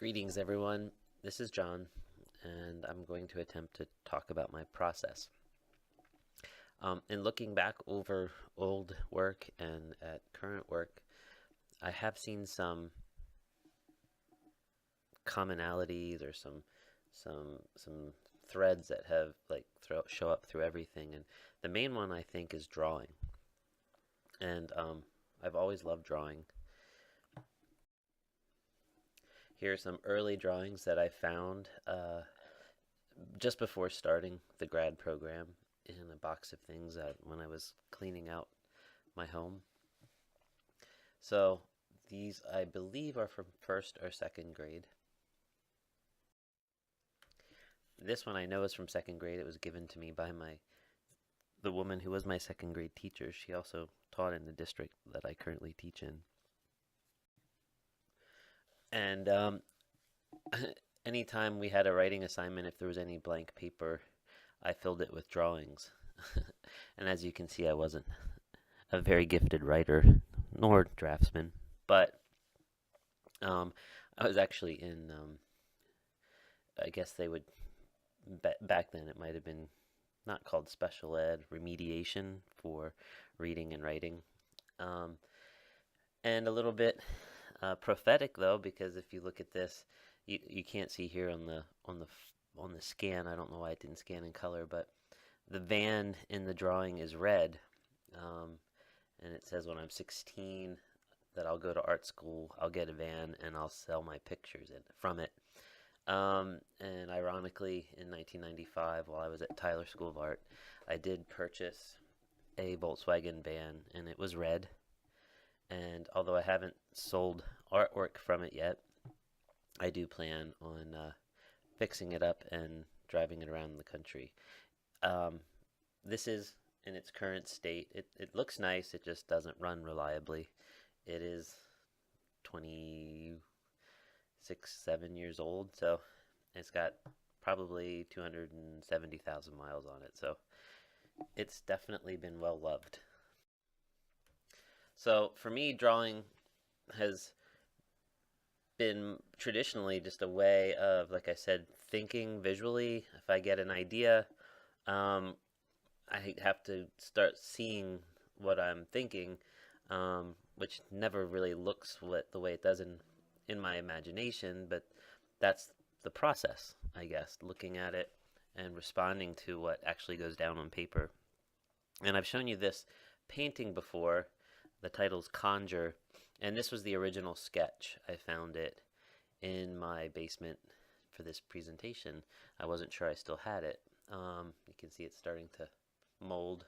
Greetings, everyone. This is John, and I'm going to attempt to talk about my process. In looking back over old work and at current work, I have seen some commonalities or some threads that have show up through everything, and the main one I think is drawing. And I've always loved drawing. Here are some early drawings that I found just before starting the grad program in a box of things when I was cleaning out my home. So these, I believe, are from first or second grade. This one I know is from second grade. It was given to me by the woman who was my second grade teacher. She also taught in the district that I currently teach in. And anytime we had a writing assignment, if there was any blank paper, I filled it with drawings. And as you can see, I wasn't a very gifted writer nor draftsman, but I was actually in, I guess they would, back then it might have been not called special ed, remediation for reading and writing. And a little bit prophetic though, because if you look at this, you can't see here on the scan. I don't know why it didn't scan in color, but the van in the drawing is red, and it says when I'm 16 that I'll go to art school, I'll get a van, and I'll sell my pictures from it. And ironically, in 1995, while I was at Tyler School of Art, I did purchase a Volkswagen van, and it was red. And although I haven't sold artwork from it yet, I do plan on fixing it up and driving it around the country. This is in its current state. It looks nice, it just doesn't run reliably. It is 26, 7 years old, so it's got probably 270,000 miles on it, so it's definitely been well loved. So for me, drawing has been traditionally just a way of, like I said, thinking visually. If I get an idea, I have to start seeing what I'm thinking, which never really looks the way it does in my imagination, but that's the process, I guess, looking at it and responding to what actually goes down on paper. And I've shown you this painting before. The title's Conjure, and this was the original sketch. I found it in my basement for this presentation. I wasn't sure I still had it. You can see it's starting to mold.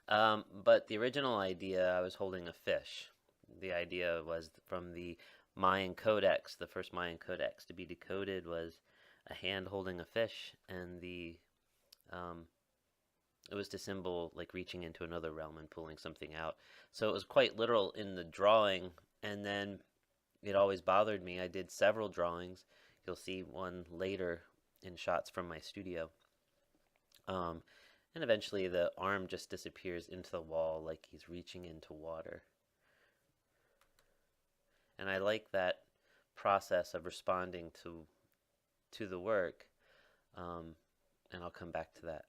But the original idea, I was holding a fish. The idea was from the Mayan Codex. The first Mayan Codex to be decoded was a hand holding a fish, and it was to symbol like reaching into another realm and pulling something out. So it was quite literal in the drawing, and then it always bothered me. I did several drawings. You'll see one later in shots from my studio. And eventually the arm just disappears into the wall like he's reaching into water. And I like that process of responding to the work, and I'll come back to that.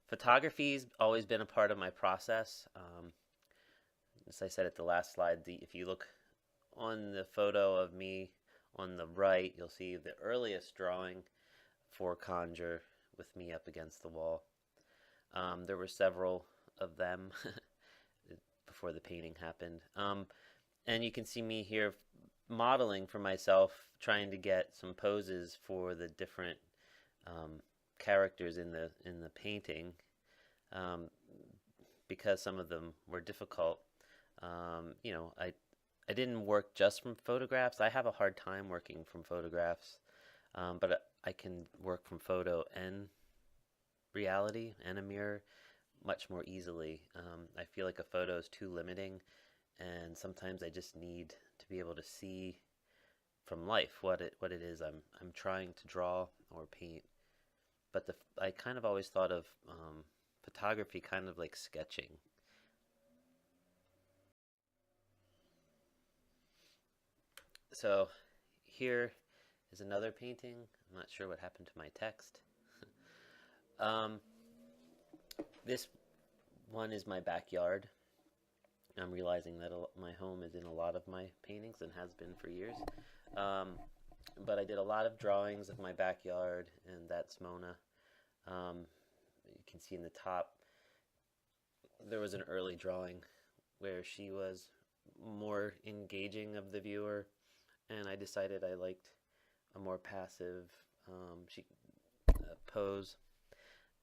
Photography's always been a part of my process. As I said at the last slide, if you look on the photo of me on the right, you'll see the earliest drawing for Conjure with me up against the wall. There were several of them before the painting happened. And you can see me here modeling for myself, trying to get some poses for the different characters in the painting, because some of them were difficult. I didn't work just from photographs. I have a hard time working from photographs, but I can work from photo and reality and a mirror much more easily. I feel like a photo is too limiting, and sometimes I just need to be able to see from life what it is I'm trying to draw or paint. But I kind of always thought of photography kind of like sketching. So here is another painting. I'm not sure what happened to my text. um, this one is my backyard. I'm realizing that my home is in a lot of my paintings and has been for years. Um, but I did a lot of drawings of my backyard, and that's Mona. You can see in the top, there was an early drawing where she was more engaging of the viewer, and I decided I liked a more passive pose.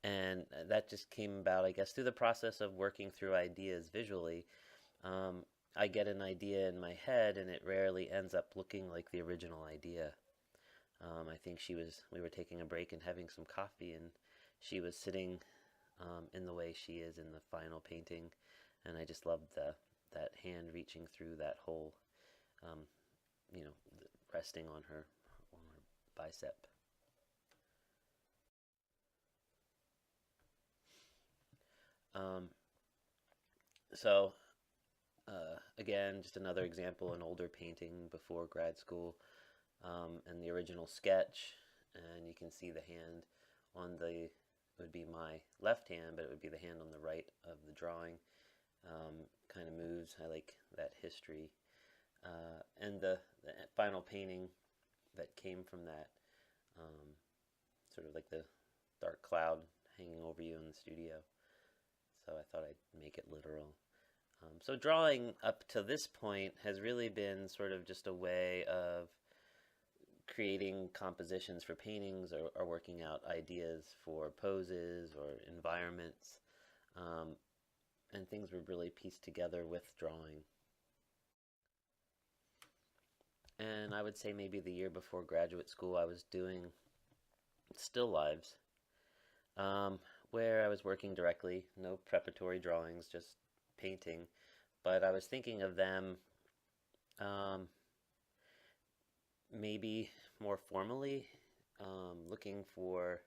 And that just came about, I guess, through the process of working through ideas visually. Um, I get an idea in my head, and it rarely ends up looking like the original idea. I think we were taking a break and having some coffee, and she was sitting in the way she is in the final painting, and I just loved that hand reaching through that hole, um, you know, resting on her bicep. Um, so again, just another example, an older painting before grad school, and the original sketch, and you can see the hand on the, it would be my left hand, but it would be the hand on the right of the drawing. Kind of moves. I like that history. And the final painting that came from that, um, sort of like the dark cloud hanging over you in the studio. So I thought I'd make it literal. So drawing up to this point has really been sort of just a way of creating compositions for paintings, or working out ideas for poses or environments. And things were really pieced together with drawing. And I would say maybe the year before graduate school, I was doing still lives, um, where I was working directly, no preparatory drawings, just painting. But I was thinking of them, um, maybe more formally, looking for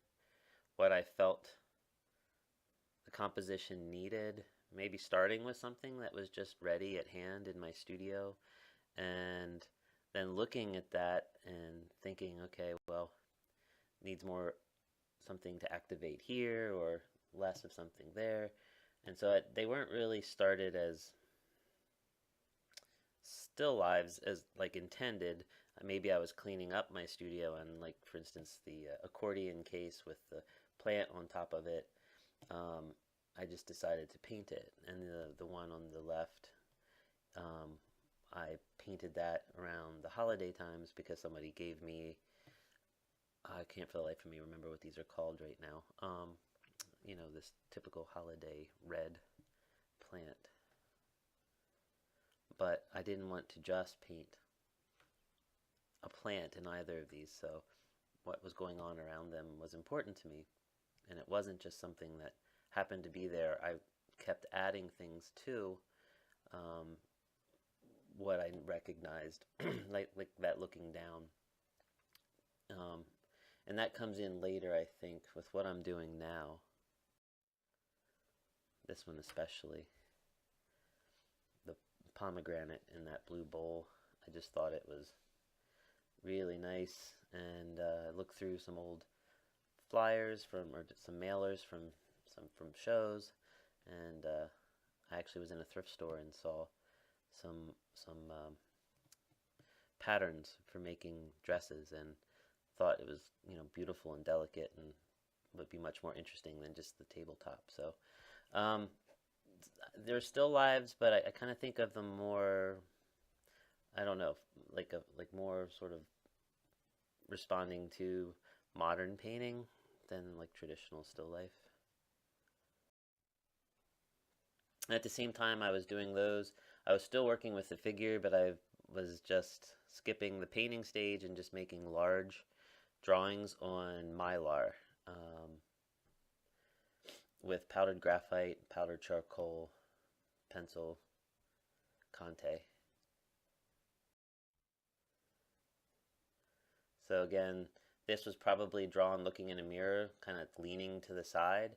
what I felt the composition needed, maybe starting with something that was just ready at hand in my studio, and then looking at that and thinking, okay, well, needs more something to activate here or less of something there. And so they weren't really started as still lives as like intended. Maybe I was cleaning up my studio, and like for instance the accordion case with the plant on top of it, um, I just decided to paint it. And the one on the left, um, I painted that around the holiday times because somebody gave me, I can't for the life of me remember what these are called right now. This typical holiday red plant. But I didn't want to just paint a plant in either of these, so what was going on around them was important to me. And it wasn't just something that happened to be there. I kept adding things to um, what I recognized, like that looking down. Um, and that comes in later, I think, with what I'm doing now. This one especially. The pomegranate in that blue bowl. I just thought it was really nice, and looked through some old flyers or some mailers from shows, and I actually was in a thrift store and saw some patterns for making dresses, and thought it was beautiful and delicate, and would be much more interesting than just the tabletop. So um, they're still lives, but I kind of think of them more, I don't know, like more sort of responding to modern painting than like traditional still life. And at the same time I was doing those, I was still working with the figure, but I was just skipping the painting stage and just making large drawings on mylar, with powdered graphite, powdered charcoal, pencil, Conte. So again, this was probably drawn looking in a mirror, kind of leaning to the side,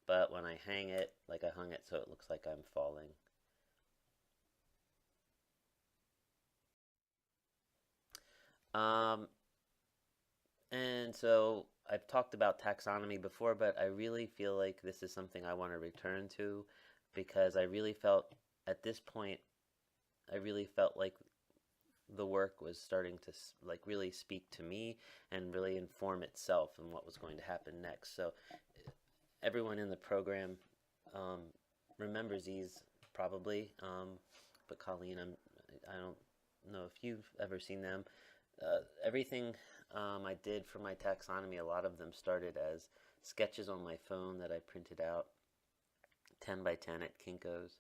but when I hang it, like I hung it so it looks like I'm falling. Um, and so I've talked about taxonomy before, but I really feel like this is something I want to return to because I really felt at this point, I really felt like the work was starting to like really speak to me and really inform itself and what was going to happen next. So everyone in the program um, remembers these probably, but Colleen, I don't know if you've ever seen them. Everything I did for my taxonomy, a lot of them started as sketches on my phone that I printed out 10 by 10 at Kinko's.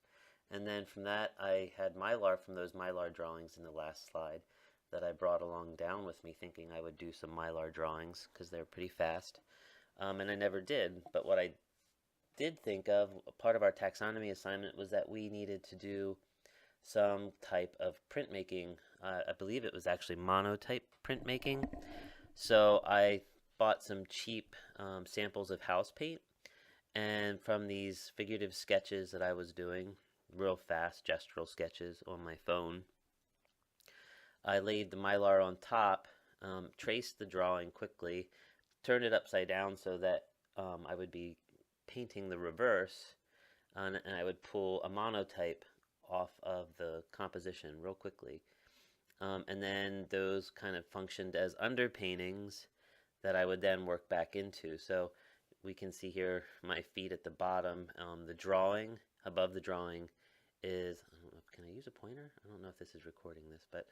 And then from that, I had Mylar from those Mylar drawings in the last slide that I brought along down with me, thinking I would do some Mylar drawings because they're pretty fast. And I never did. But what I did think of, part of our taxonomy assignment was that we needed to do some type of printmaking. I believe it was actually monotype printmaking. So I bought some cheap samples of house paint, and from these figurative sketches that I was doing, real fast gestural sketches on my phone, I laid the Mylar on top, traced the drawing quickly, turned it upside down so that I would be painting the reverse, and I would pull a monotype off of the composition real quickly. And then those kind of functioned as underpaintings that I would then work back into. So we can see here my feet at the bottom. The drawing, above the drawing is, I don't know, can I use a pointer? I don't know if this is recording this, but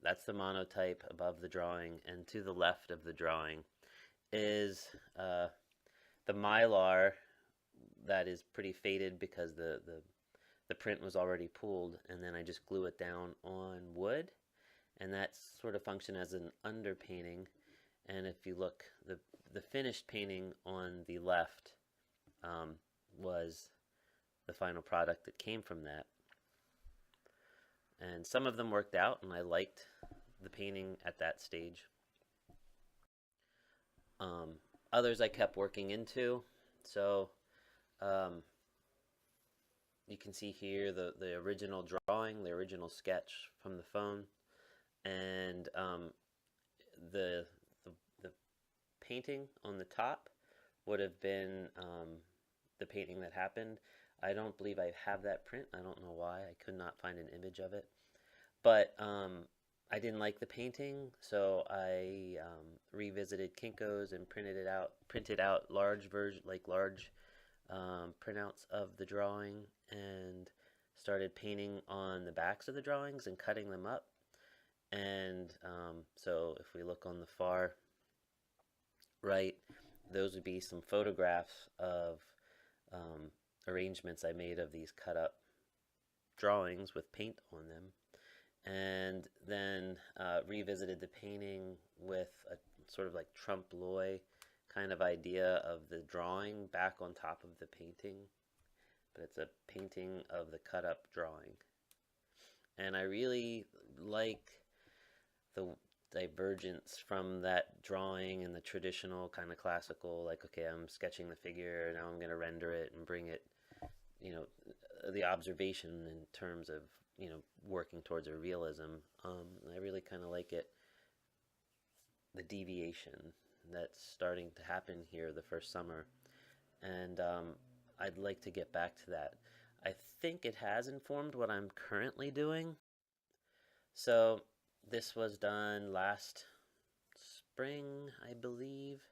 that's the monotype above the drawing, and to the left of the drawing is the Mylar that is pretty faded because the print was already pulled, and then I just glue it down on wood, and that sort of functioned as an underpainting. And if you look, the finished painting on the left was the final product that came from that. And some of them worked out, and I liked the painting at that stage. Others I kept working into. So you can see here the original drawing, the original sketch from the phone, and the, the painting on the top would have been the painting that happened. I don't believe I have that print. I don't know why. I could not find an image of it. But I didn't like the painting, so I revisited Kinko's and printed out large printouts of the drawing, and started painting on the backs of the drawings and cutting them up. And so if we look on the far right, those would be some photographs of arrangements I made of these cut up drawings with paint on them, and then revisited the painting with a sort of like trompe l'oeil kind of idea of the drawing back on top of the painting, but it's a painting of the cut up drawing. And I really like the divergence from that drawing and the traditional kind of classical, like, okay, I'm sketching the figure, now I'm going to render it and bring it, the observation in terms of, working towards a realism. I really kind of like it, the deviation that's starting to happen here the first summer. And I'd like to get back to that. I think it has informed what I'm currently doing. So this was done last spring, I believe,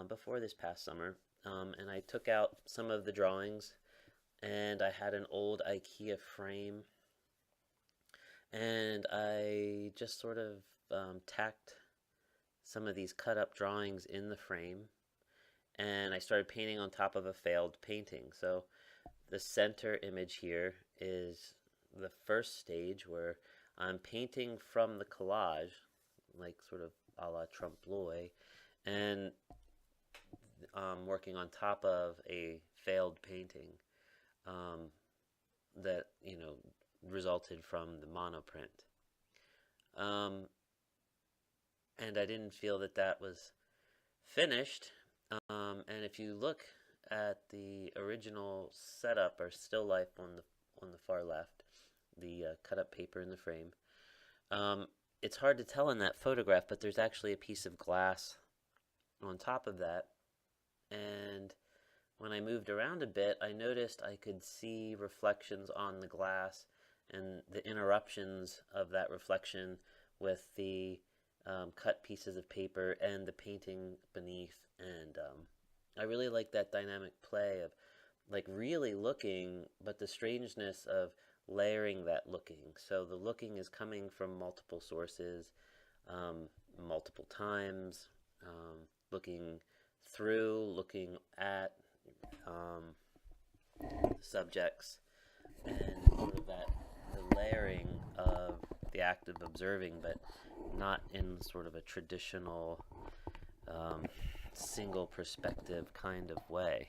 before this past summer. And I took out some of the drawings, and I had an old IKEA frame, and I just sort of tacked some of these cut up drawings in the frame, and I started painting on top of a failed painting. So the center image here is the first stage where I'm painting from the collage, like sort of a la trompe l'oeil, and working on top of a failed painting that, resulted from the monoprint. And I didn't feel that that was finished. And if you look at the original setup or still life on the far left, the cut up paper in the frame, it's hard to tell in that photograph, but there's actually a piece of glass on top of that. And when I moved around a bit, I noticed I could see reflections on the glass and the interruptions of that reflection with the cut pieces of paper and the painting beneath. And I really like that dynamic play of like really looking, but the strangeness of layering that looking. So the looking is coming from multiple sources, multiple times, looking through, looking at um, subjects, and sort of that the layering of the act of observing, but not in sort of a traditional um, single perspective kind of way.